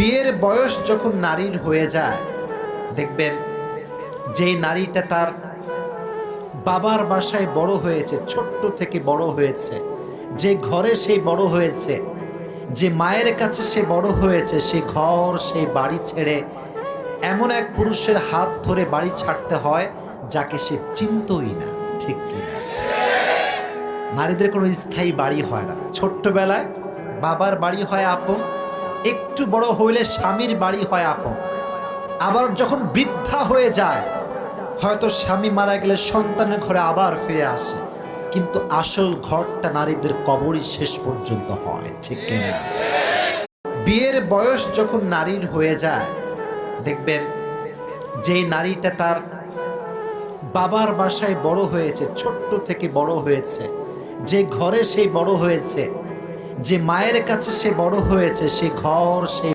বিয়ের বয়স যখন নারীর হয়ে যায়, দেখবেন যেই নারীটা তার বাবার বাসায় বড় হয়েছে, ছোট্ট থেকে বড় হয়েছে, যে ঘরে সে বড় হয়েছে, যে মায়ের কাছে সে বড় হয়েছে, সে ঘর সেই বাড়ি ছেড়ে এমন এক পুরুষের হাত ধরে বাড়ি ছাড়তে হয় যাকে সে চিনতই না। ঠিক কিনা? নারীদের কোনো স্থায়ী বাড়ি হয় না। ছোট্টবেলায় বাবার বাড়ি হয় আপন, একটু বড় হইলে স্বামীর বাড়ি হয় আপন, আবার যখন বৃদ্ধা হয়ে যায় হয়তো স্বামী মারা গেলে সন্তানের ঘরে আবার ফিরে আসে, কিন্তু আসল ঘরটা নারীদের কবরই শেষ পর্যন্ত হয়। ঠিক কিনা? বিয়ের বয়স যখন নারীর হয়ে যায়, দেখবেন যেই নারীটা তার বাবার বাসায় বড় হয়েছে, ছোট্ট থেকে বড় হয়েছে, যে ঘরে সে বড় হয়েছে, যে মায়ের কাছে সে বড় হয়েছে, সে ঘর সেই